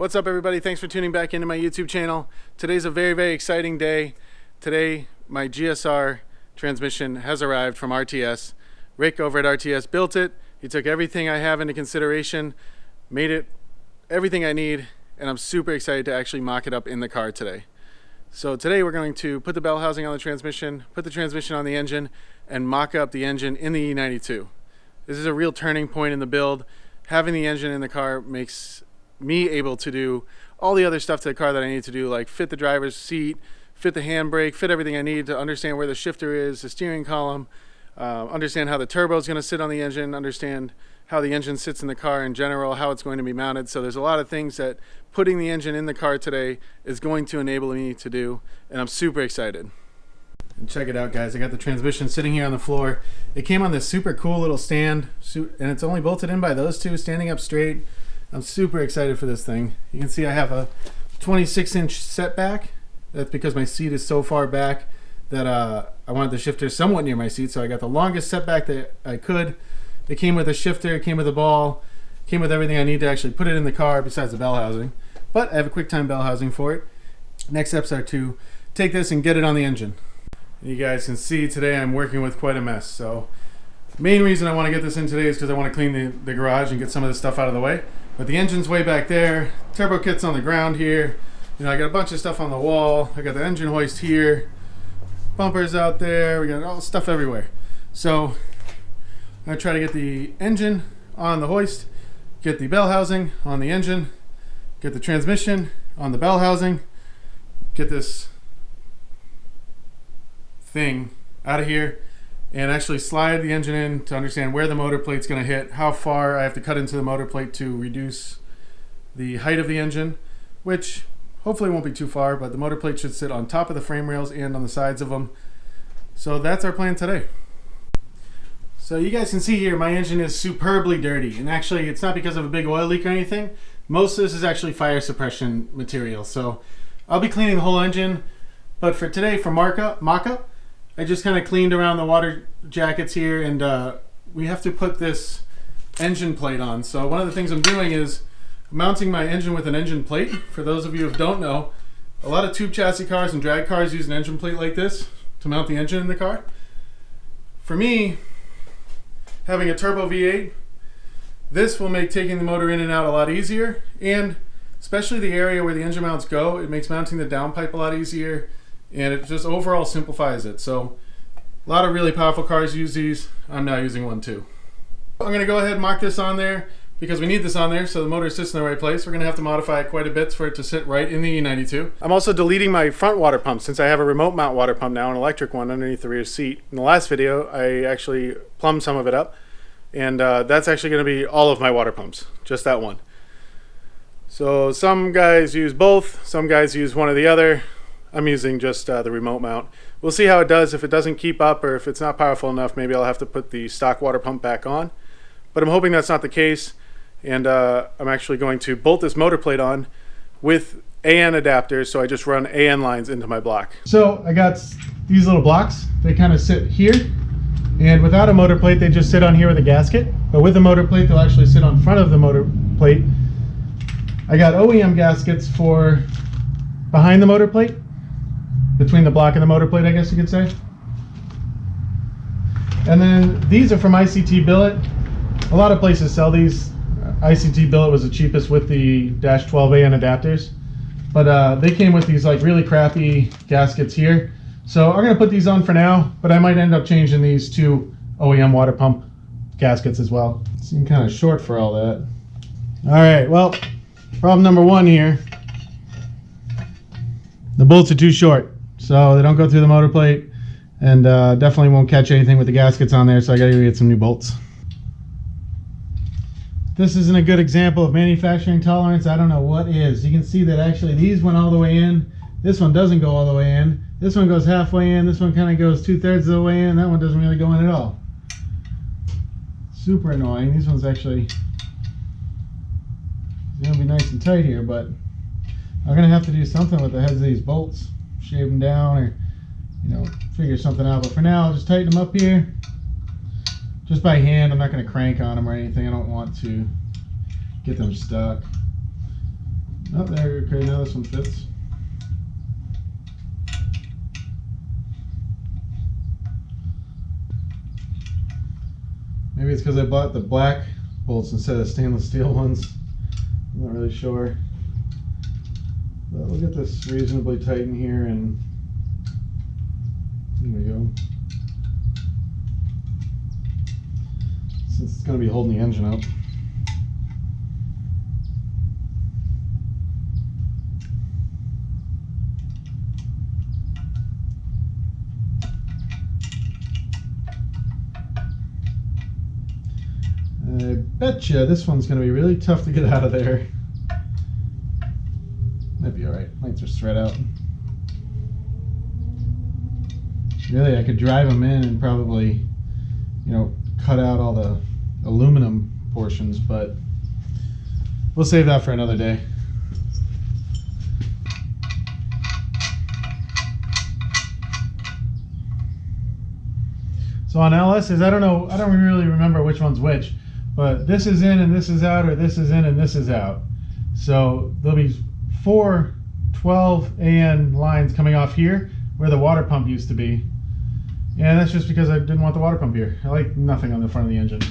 What's up, everybody? Thanks for tuning back into my YouTube channel. Today's a very exciting day. Today my GSR transmission has arrived from RTS. Rick over at RTS built it. He took everything I have into consideration, made it everything I need, and I'm super excited to actually mock it up in the car today. So today we're going to put the bell housing on the transmission, put the transmission on the engine, and mock up the engine in the E92. This is a real turning point in the build. Having the engine in the car makes me able to do all the other stuff to the car that I need to do, like fit the driver's seat, fit the handbrake, fit everything I need to understand where the shifter is, the steering column, understand how the turbo is going to sit on the engine, understand how the engine sits in the car in general, how it's going to be mounted. So there's a lot of things that putting the engine in the car today is going to enable me to do, and I'm super excited. And check it out, guys. I got the transmission sitting here on the floor. It came on this super cool little stand, and it's only bolted in by those two, standing up straight. I'm super excited for this thing. You can see I have a 26-inch setback. That's because my seat is so far back that I wanted the shifter somewhat near my seat, so I got the longest setback that I could. It came with a shifter, it came with a ball, came with everything I need to actually put it in the car besides the bell housing. But I have a QuickTime bell housing for it. Next steps are to take this and get it on the engine. You guys can see today I'm working with quite a mess. So main reason I want to get this in today is because I want to clean the garage and get some of this stuff out of the way. But the engine's way back there, turbo kit's on the ground here. You know, I got a bunch of stuff on the wall. I got the engine hoist here, bumpers out there. We got all stuff everywhere. So I'm gonna try to get the engine on the hoist, get the bell housing on the engine, get the transmission on the bell housing, get this thing out of here, and actually slide the engine in to understand where the motor plate's going to hit, how far I have to cut into the motor plate to reduce the height of the engine, which hopefully won't be too far, but the motor plate should sit on top of the frame rails and on the sides of them. So that's our plan today. So you guys can see here my engine is superbly dirty, and actually it's not because of a big oil leak or anything. Most of this is actually fire suppression material. So I'll be cleaning the whole engine, but for today, for mock-up, I just kind of cleaned around the water jackets here, and we have to put this engine plate on. So one of the things I'm doing is mounting my engine with an engine plate. For those of you who don't know, a lot of tube chassis cars and drag cars use an engine plate like this to mount the engine in the car. For me, having a turbo V8, this will make taking the motor in and out a lot easier, and especially the area where the engine mounts go, it makes mounting the downpipe a lot easier, and it just overall simplifies it. So a lot of really powerful cars use these. I'm now using one too. I'm going to go ahead and mock this on there because we need this on there so the motor sits in the right place. We're going to have to modify it quite a bit for it to sit right in the E92. I'm also deleting my front water pump since I have a remote mount water pump now, an electric one underneath the rear seat. In the last video I actually plumbed some of it up, and that's actually going to be all of my water pumps, just that one. So some guys use both, some guys use one or the other. I'm using just the remote mount. We'll see how it does. If it doesn't keep up or if it's not powerful enough, maybe I'll have to put the stock water pump back on. But I'm hoping that's not the case, and I'm actually going to bolt this motor plate on with AN adapters, so I just run AN lines into my block. So I got these little blocks. They kind of sit here, and without a motor plate they just sit on here with a gasket, but with a motor plate they'll actually sit on front of the motor plate. I got OEM gaskets for behind the motor plate, between the block and the motor plate, I guess you could say. And then these are from ICT Billet. A lot of places sell these. ICT Billet was the cheapest with the -12 AN adapters, but they came with these like really crappy gaskets here. So I'm gonna put these on for now, but I might end up changing these to OEM water pump gaskets as well. Seem kind of short for all that. All right, well, problem number one here. The bolts are too short, so they don't go through the motor plate, and definitely won't catch anything with the gaskets on there, so I gotta go get some new bolts. This isn't a good example of manufacturing tolerance. I don't know what is. You can see that actually these went all the way in. This one doesn't go all the way in. This one goes halfway in. This one kind of goes 2/3 of the way in. That one doesn't really go in at all. Super annoying. These ones actually, they're gonna be nice and tight here, but I'm gonna have to do something with the heads of these bolts. Shave them down, or figure something out. But for now, I'll just tighten them up here, just by hand. I'm not going to crank on them or anything. I don't want to get them stuck. Oh, there. Okay, now this one fits. Maybe it's because I bought the black bolts instead of stainless steel ones. I'm not really sure. But we'll get this reasonably tight in here, and there we go. Since it's going to be holding the engine up. I betcha this one's going to be really tough to get out of there. Might be alright. Might just thread out. Really, I could drive them in and probably, you know, cut out all the aluminum portions, but we'll save that for another day. So on LS's, I don't really remember which one's which, but this is in and this is out, or this is in and this is out. So there'll be 4 12 AN lines coming off here where the water pump used to be. And that's just because I didn't want the water pump here. I like nothing on the front of the engine.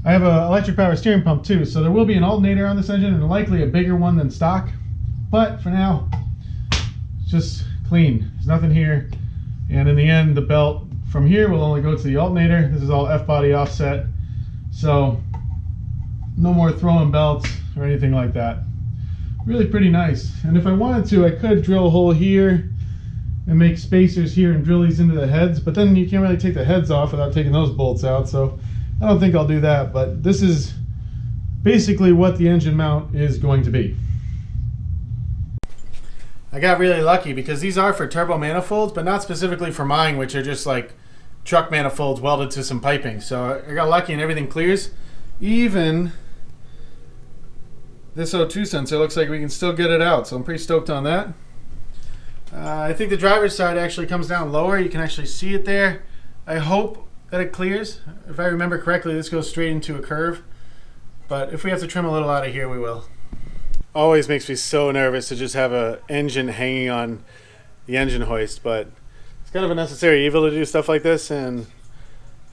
I have an electric power steering pump too, so there will be an alternator on this engine, and likely a bigger one than stock. But for now, it's just clean. There's nothing here. And in the end, the belt from here will only go to the alternator. This is all F-body offset. So no more throwing belts or anything like that. Really pretty nice. And if I wanted to, I could drill a hole here and make spacers here and drill these into the heads, but then you can't really take the heads off without taking those bolts out, so I don't think I'll do that. But this is basically what the engine mount is going to be. I got really lucky because these are for turbo manifolds, but not specifically for mine, which are just like truck manifolds welded to some piping. So I got lucky and everything clears. Even this O2 sensor looks like we can still get it out, so I'm pretty stoked on that. I think the driver's side actually comes down lower. You can actually see it there. I hope that it clears. If I remember correctly, this goes straight into a curve. But if we have to trim a little out of here, we will. Always makes me so nervous to just have an engine hanging on the engine hoist, but it's kind of a necessary evil to do stuff like this, and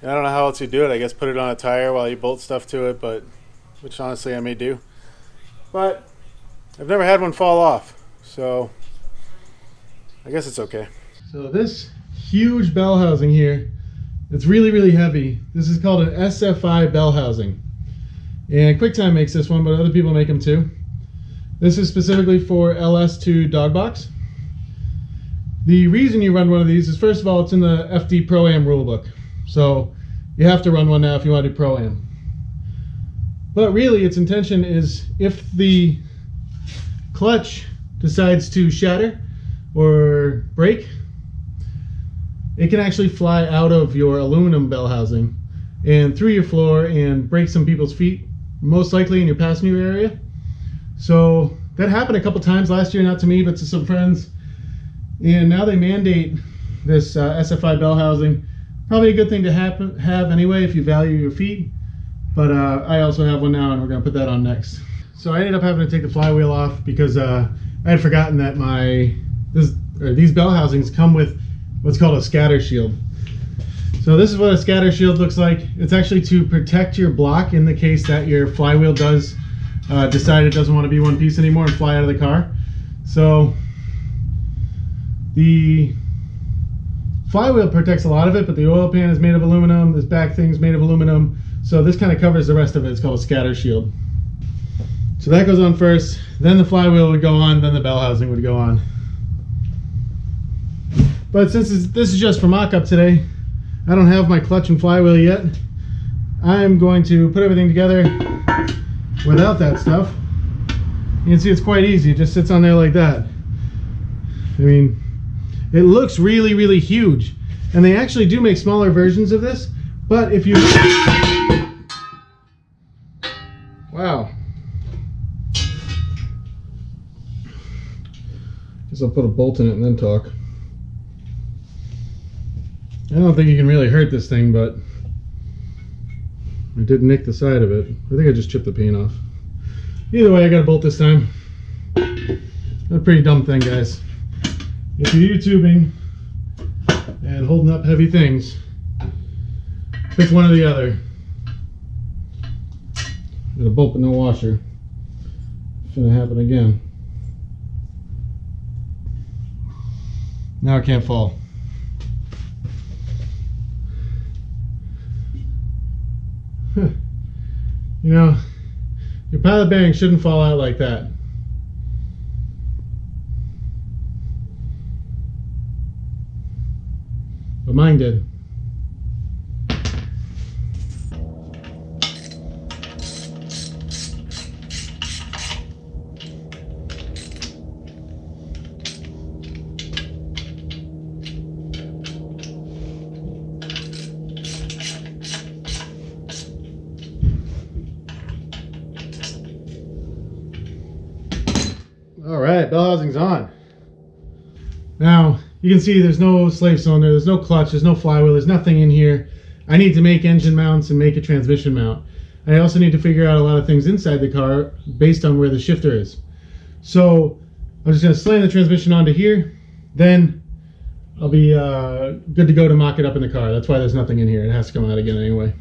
I don't know how else you do it. I guess put it on a tire while you bolt stuff to it, but which honestly I may do. But I've never had one fall off, so I guess it's okay. So this huge bell housing here, it's really, really heavy. This is called an SFI bell housing. And QuickTime makes this one, but other people make them too. This is specifically for LS2 dog box. The reason you run one of these is, first of all, it's in the FD Pro-Am rulebook. So you have to run one now if you want to do Pro-Am. But really, its intention is if the clutch decides to shatter or break, it can actually fly out of your aluminum bell housing and through your floor and break some people's feet, most likely in your passenger area. So that happened a couple times last year, not to me, but to some friends. And now they mandate this SFI bell housing. Probably a good thing to have anyway if you value your feet. But I also have one now, and we're going to put that on next. So I ended up having to take the flywheel off because I had forgotten that these bell housings come with what's called a scatter shield. So this is what a scatter shield looks like. It's actually to protect your block in the case that your flywheel does decide it doesn't want to be one piece anymore and fly out of the car. So the flywheel protects a lot of it, but the oil pan is made of aluminum, this back thing is made of aluminum, so this kind of covers the rest of it. It's called a scatter shield. So that goes on first, then the flywheel would go on, then the bell housing would go on. But since this is just for mock-up today, I don't have my clutch and flywheel yet. I'm going to put everything together without that stuff. You can see it's quite easy. It just sits on there like that. I mean, it looks really, really huge. And they actually do make smaller versions of this, but if you... Wow. Guess I'll put a bolt in it and then talk. I don't think you can really hurt this thing, but I did nick the side of it. I think I just chipped the paint off. Either way, I got a bolt this time. a pretty dumb thing, guys. If you're YouTubing and holding up heavy things, pick one or the other. Got a bolt but no washer. It's gonna happen again. Now it can't fall. You know, your pilot bearing shouldn't fall out like that. But mine did. Alright, bell housing's on. Now, you can see there's no slave cylinder, there's no clutch, there's no flywheel, there's nothing in here. I need to make engine mounts and make a transmission mount. I also need to figure out a lot of things inside the car based on where the shifter is. So, I'm just going to slam the transmission onto here, then I'll be good to go to mock it up in the car. That's why there's nothing in here, it has to come out again anyway.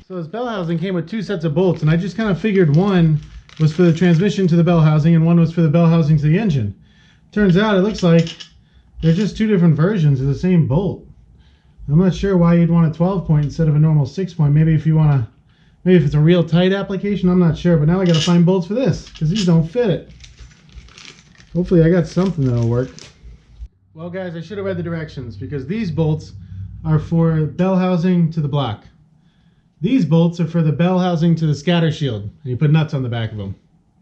So this bell housing came with two sets of bolts, and I just kind of figured one was for the transmission to the bell housing and one was for the bell housing to the engine. Turns out it looks like they're just two different versions of the same bolt. I'm not sure why you'd want a 12 point instead of a normal 6 point. Maybe if you want to, maybe if it's a real tight application, I'm not sure. But now I got to find bolts for this because these don't fit it. Hopefully I got something that'll work. Well guys, I should have read the directions because these bolts are for bell housing to the block. These bolts are for the bell housing to the scatter shield. And you put nuts on the back of them.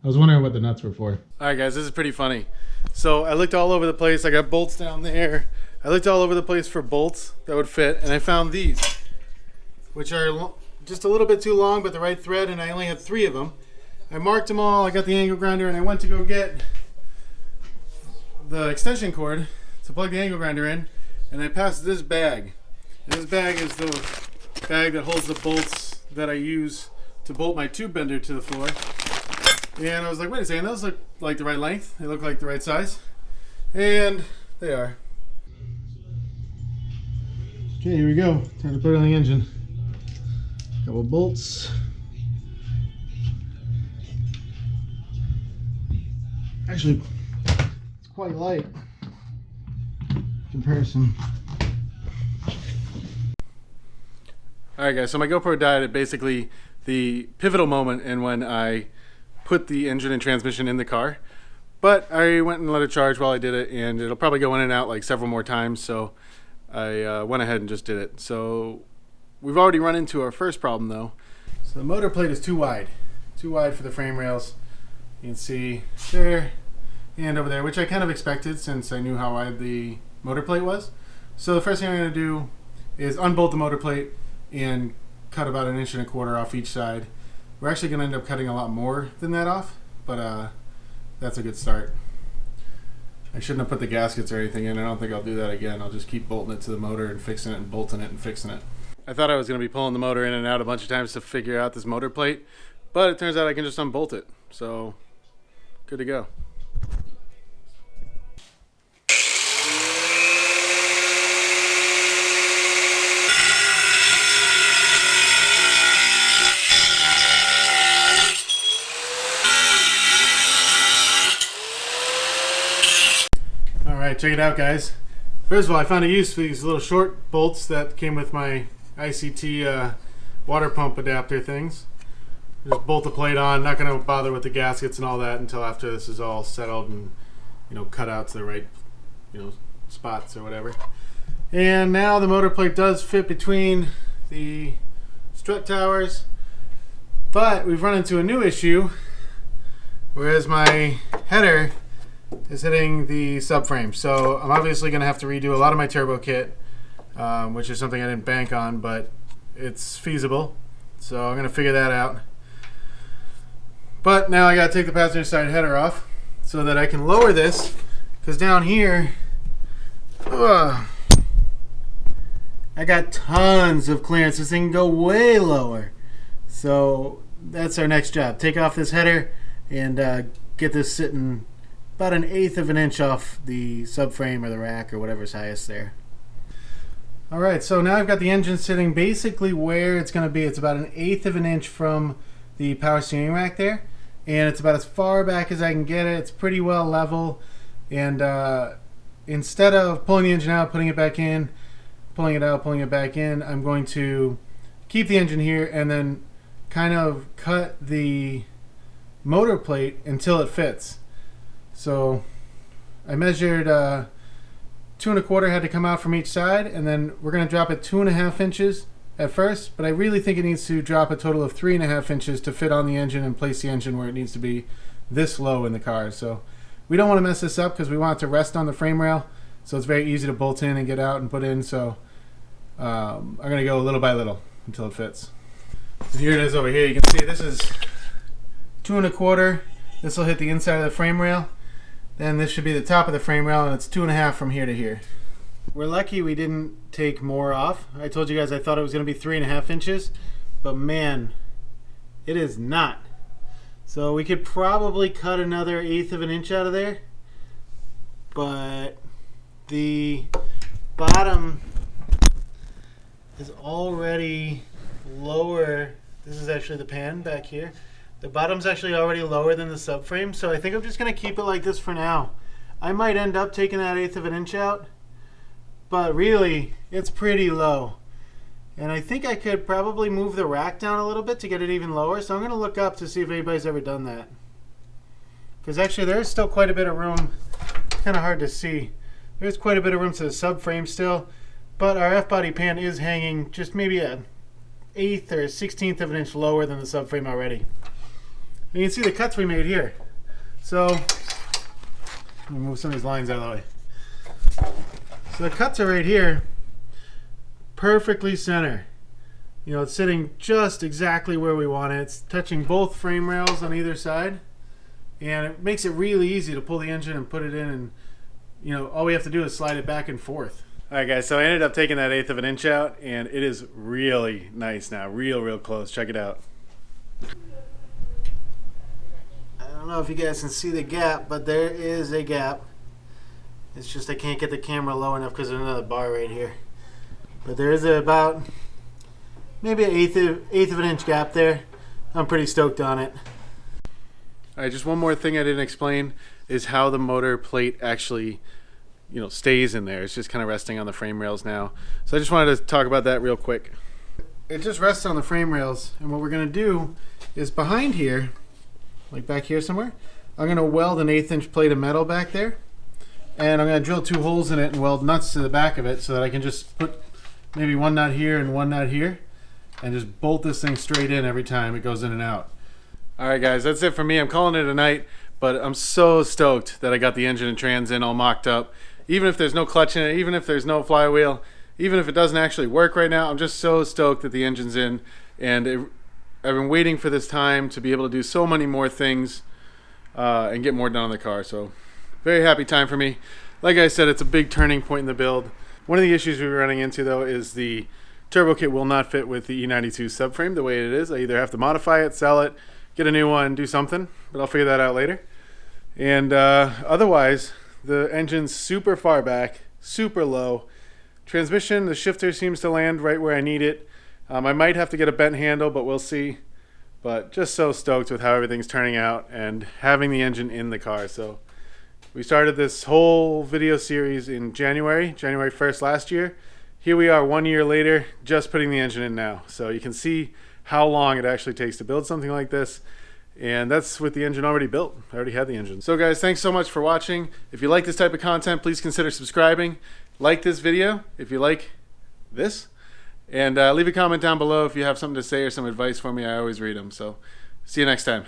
I was wondering what the nuts were for. Alright guys, this is pretty funny. So I looked all over the place. I got bolts down there. I looked all over the place for bolts that would fit, and I found these, which are just a little bit too long, but the right thread, and I only had 3 of them. I marked them all, I got the angle grinder, and I went to go get the extension cord to plug the angle grinder in, and I passed this bag. And this bag is the bag that holds the bolts that I use to bolt my tube bender to the floor. And I was like, wait a second, those look like the right length. They look like the right size. And they are. Okay, here we go. Time to put it on the engine. Couple bolts. Actually, it's quite light in comparison. Alright guys, so my GoPro died at basically the pivotal moment in when I put the engine and transmission in the car. But I went and let it charge while I did it, and it'll probably go in and out like several more times, so I went ahead and just did it. So we've already run into our first problem though. So the motor plate is too wide for the frame rails. You can see there and over there, which I kind of expected since I knew how wide the motor plate was. So the first thing I'm going to do is unbolt the motor plate and cut about 1.25 inches off each side. We're actually going to end up cutting a lot more than that off, but that's a good start. I shouldn't have put the gaskets or anything in. I don't think I'll do that again. I'll just keep bolting it to the motor and fixing it and bolting it and fixing it. I thought I was going to be pulling the motor in and out a bunch of times to figure out this motor plate, but it turns out I can just unbolt it. So, good to go. Alright, check it out guys. First of all, I found a use for these little short bolts that came with my ICT water pump adapter things. Just bolt the plate on, not going to bother with the gaskets and all that until after this is all settled and, you know, cut out to the right, you know, spots or whatever. And now the motor plate does fit between the strut towers, but we've run into a new issue, whereas my header is hitting the subframe. So I'm obviously going to have to redo a lot of my turbo kit, which is something I didn't bank on, but it's feasible. So I'm going to figure that out. But now I got to take the passenger side header off so that I can lower this, because down here, I got tons of clearance. This thing can go way lower. So that's our next job. Take off this header and get this sitting about 1/8 of an inch off the subframe or the rack or whatever's highest there. Alright, so now I've got the engine sitting basically where it's going to be. It's about 1/8 of an inch from the power steering rack there, and it's about as far back as I can get it. It's pretty well level, and instead of pulling the engine out, putting it back in, pulling it out, pulling it back in, I'm going to keep the engine here and then kind of cut the motor plate until it fits. So I measured 2 1/4 had to come out from each side, and then we're going to drop it 2.5 inches at first, but I really think it needs to drop a total of 3.5 inches to fit on the engine and place the engine where it needs to be this low in the car. So we don't want to mess this up because we want it to rest on the frame rail, so it's very easy to bolt in and get out and put in. So I'm going to go little by little until it fits. And here it is over here. You can see this is 2 1/4. This will hit the inside of the frame rail. Then this should be the top of the frame rail, and it's 2.5 from here to here. We're lucky we didn't take more off. I told you guys I thought it was going to be 3.5 inches, but man, it is not. So we could probably cut another 1/8 of an inch out of there, but the bottom is already lower. This is actually the pan back here. The bottom's actually already lower than the subframe, so I think I'm just going to keep it like this for now. I might end up taking that 1/8 of an inch out, but really, it's pretty low. And I think I could probably move the rack down a little bit to get it even lower, so I'm going to look up to see if anybody's ever done that. Because actually, there's still quite a bit of room. It's kind of hard to see. There's quite a bit of room to the subframe still, but our F-body pan is hanging just maybe an 1/8 or 1/16 of an inch lower than the subframe already. You can see the cuts we made here. So, let me move some of these lines out of the way. So the cuts are right here, perfectly center. You know, it's sitting just exactly where we want it. It's touching both frame rails on either side, and it makes it really easy to pull the engine and put it in, and you know, all we have to do is slide it back and forth. Alright guys, so I ended up taking that 1/8 of an inch out, and it is really nice now, real close. Check it out. I don't know if you guys can see the gap, but there is a gap. It's just I can't get the camera low enough because there's another bar right here. But there is about maybe an eighth of an inch gap there. I'm pretty stoked on it. Alright, just one more thing I didn't explain is how the motor plate actually, you know, stays in there. It's just kind of resting on the frame rails now. So I just wanted to talk about that real quick. It just rests on the frame rails, and what we're going to do is behind here, like back here somewhere, I'm going to weld an 1/8 inch plate of metal back there, and I'm going to drill 2 holes in it and weld nuts to the back of it so that I can just put maybe one nut here and one nut here and just bolt this thing straight in every time it goes in and out. Alright guys, that's it for me. I'm calling it a night, but I'm so stoked that I got the engine and trans in all mocked up. Even if there's no clutch in it, even if there's no flywheel, even if it doesn't actually work right now, I'm just so stoked that the engine's in, and I've been waiting for this time to be able to do so many more things and get more done on the car. So very happy time for me. Like I said, it's a big turning point in the build. One of the issues we were running into though is the turbo kit will not fit with the E92 subframe the way it is. I either have to modify it, sell it, get a new one, do something, but I'll figure that out later. And otherwise, the engine's super far back, super low. Transmission, the shifter seems to land right where I need it. I might have to get a bent handle, but we'll see. But just so stoked with how everything's turning out and having the engine in the car. So we started this whole video series in January 1st last year. Here we are 1 year later, just putting the engine in now. So you can see how long it actually takes to build something like this. And that's with the engine already built. I already had the engine. So guys, thanks so much for watching. If you like this type of content, please consider subscribing. Like this video if you like this. And leave a comment down below if you have something to say or some advice for me. I always read them. So see you next time.